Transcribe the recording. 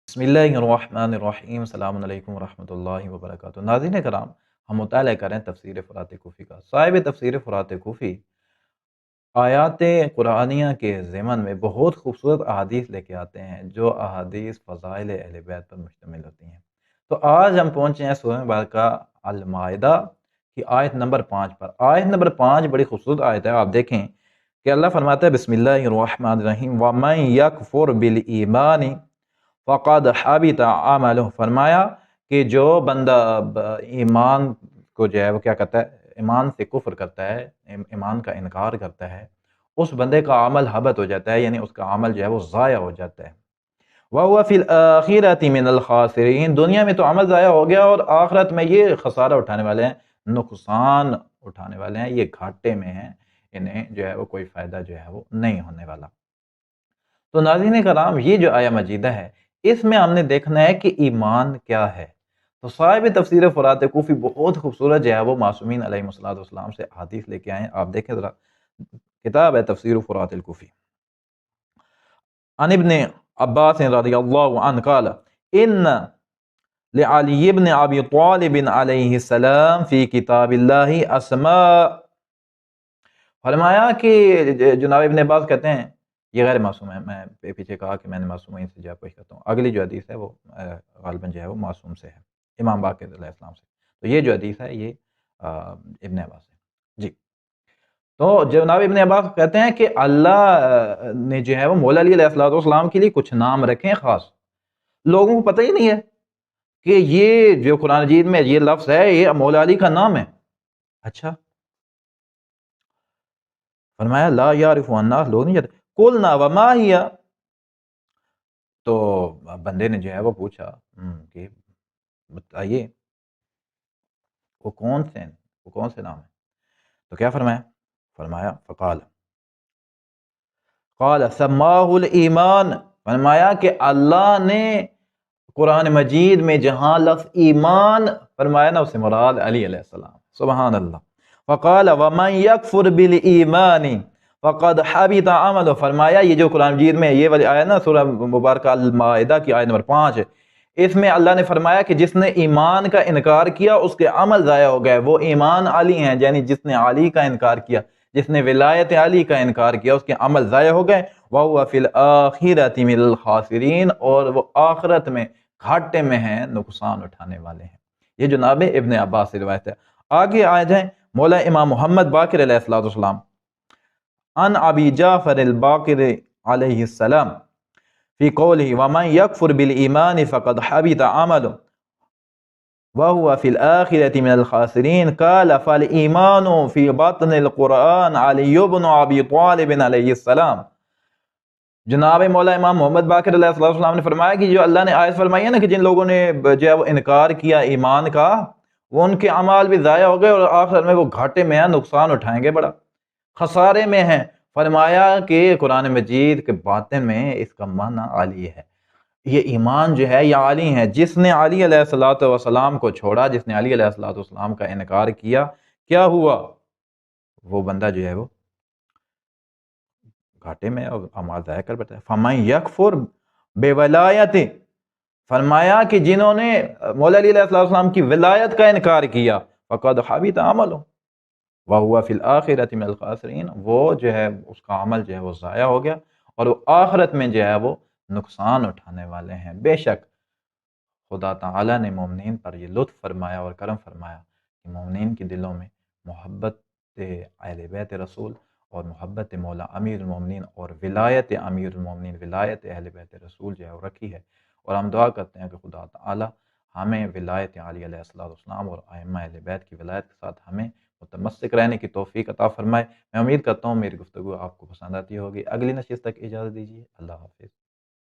बिस्मिल्लाहिर्रहमानिर्रहीम। अस्सलामु अलैकुम वरहमतुल्लाहि वबरकातुहू। नाज़रीन करام, हम मुताला कर रहे हैं तफसीर फ़ुरात कूफ़ी का। साहिब तफसीर फ़ुरात कूफ़ी आयात कुरानिया के ज़िमन में बहुत खूबसूरत अहादीस लेके आते हैं, जो अहादीस फ़ज़ाइल अहले बैत पर मुश्तमिल होती हैं। तो आज हम पहुँचे हैं सूरह मुबारका अल माइदा की आयत नंबर 5 पर। आयत नंबर 5 बड़ी खूबसूरत आयत है। आप देखें कि अल्लाह फरमाता है बिस्मिल्लाहिर्रहमानिर्रहीम वमन यकफुर बिल ईमानी फ़क़द हबिता अमलुहु। फरमाया कि जो बंदा ईमान को जो है वो क्या करता है, ईमान से कुफ्र करता है, ईमान का इनकार करता है, उस बंदे का अमल हबत हो जाता है, यानी उसका अमल जो है वो ज़ाया हो जाता है। व हुवा फ़िल आखिरति मिनल खासिरीन। दुनिया में तो अमल ज़ाया हो गया और आखिरत में ये खसारा उठाने वाले हैं, नुकसान उठाने वाले हैं, ये घाटे में हैं, इन्हें जो है वो कोई फ़ायदा जो है वो नहीं होने वाला। तो नाज़रीन कराम, ये जो आया मजीदा है, इसमें हमने देखना है कि ईमान क्या है। तो साहिब तफसीर फ़ुरात कूफ़ी बहुत खूबसूरत जो है वो मासूमीन अलैहिमुस्सलातु वस्सलाम से हदीस लेके आए हैं। आप देखें ज़रा, किताब है तफसीर फ़ुरात कूफ़ी। अन इब्न अब्बास रज़ियल्लाहु अन्हु क़ाल इन्न लिअली इब्न अबी तालिब अलैहिस्सलाम फ़ी किताबिल्लाहि अस्मा। फरमाया कि जनाब इब्न अब्बास कहते हैं, ये गैर मासूम है। मैं पीछे कहा कि मैंने मासूमीन से जवाब पेश करता हूँ। अगली जो हदीस है वो ग़ालिबन जो है वो मासूम से है, इमाम बाक़िर अलैहिस्सलाम से। तो ये जो हदीस है ये इब्न अब्बास है जी। तो जनाब इब्न अब्बास कहते हैं कि अल्लाह ने जो है वो मौला अली अलैहिस्सलाम के लिए कुछ नाम रखे हैं ख़ास। लोगों को पता ही नहीं है कि ये जो कुरान मजीद में ये लफ्ज़ है ये मौला अली का नाम है। अच्छा, फरमाया ला यारिफु अन्नास, लोग नहीं जानते। कुलना वमा हिया। तो बंदे ने जो है वो पूछा कि बताइए वो कौन से हैं, वो कौन से नाम है। तो क्या फरमाया, फरमाया फ़क़ाल क़ाल सम्माहुल ईमान। फरमाया कि अल्लाह ने कुरान मजीद में जहाँ लफ्ज़ ईमान फरमाया ना, उससे मुराद अली अलैहिस्सलाम। सुबहान अल्लाह। फ़क़ाल वमन यकफुर बिल ईमानी फ़क़द हबिता अमलुहु। फरमाया ये जो कुरान मजीद में ये वाली आयत ना, सूरह मुबारका अल माइदा की आयत नंबर 5 है, इसमें अल्लाह ने फरमाया कि जिसने ईमान का इनकार किया उसके अमल ज़ाया हो गए। वो ईमान अली हैं, यानी जिसने अली का इनकार किया, जिसने विलायत अली का इनकार किया, उसके अमल ज़ाया हो गए। व हुवा फ़िल आखिरति मिनल खासिरीन, और वो आखिरत में घाटे में हैं, नुकसान उठाने वाले हैं। ये जनाब इब्न अब्बास से रिवायत है। आगे आ जाए मौला इमाम मोहम्मद बाक़िर अलैहिस्सलाम अन अबी जाफ़र अल बाक़िर अलैहिस्सलाम फ़ी क़ौलिही वमन यकफुर बिल ईमानी फ़क़द हबिता अमलुहु व हुवा फ़िल आखिरति मिनल खासिरीन क़ाल फ़ल ईमानु फ़ी बत्निल क़ुरआन अली इब्न अबी तालिब अलैहिस्सलाम। जनाब मौला इमाम मोहम्मद बाक़िर अलैहिस्सलाम ने फरमाया कि जो अल्लाह ने आयत फरमाई है ना कि जिन लोगों ने जो है वो इनकार किया ईमान का, वो उनके अमाल भी ज़ाया हो गए और आखिर में वो घाटे में हैं, नुकसान उठाएंगे, बड़ा खसारे में हैं। फरमाया कि कुरान मजीद के बातिन में इसका माना अली है, ये ईमान जो है ये अली है। जिसने अली अलैहिस्सलातु वस्सलाम को छोड़ा, जिसने अली अलैहिस्सलातु वस्सलाम का इनकार किया, क्या हुआ, वो बंदा जो है वो घाटे में और अमाल ज़ाया कर बैठा है। फमन यकफुर बेवलायति। फरमाया कि जिन्होंने मौला अली अलैहिस्सलाम की विलायत का इनकार किया, फ़क़द हबिता अमलुहु व हुवा फ़िल आखिरति मिनल खासिरीन, वो जो है उसका अमल जो है वो ज़ाया हो गया और वो आखिरत में जो है वो नुकसान उठाने वाले हैं। बेशक खुदा ताला ने मोमिनीन पर ये लुत्फ़ फरमाया और करम फरमाया कि मोमिनीन के दिलों में मोहब्बत अहले बैत रसूल और मोहब्बत मौला अमीरुल मोमिनीन और विलायत अमीरुल मोमिनीन, विलायत अहले बैत रसूल जो है वो रखी है। और हम दुआ करते हैं कि खुदा ताला हमें विलायत अली अलैहिस्सलाम और अइम्मा अहले बैत की विलायत के साथ हमें मुतमस्सिक रहने की तौफ़ीक अता फ़रमाए। मैं उम्मीद करता हूँ मेरी गुफ्तगू आपको पसंद आती होगी। अगली नशिस्त तक इजाज़त दीजिए। अल्लाह हाफ़िज़।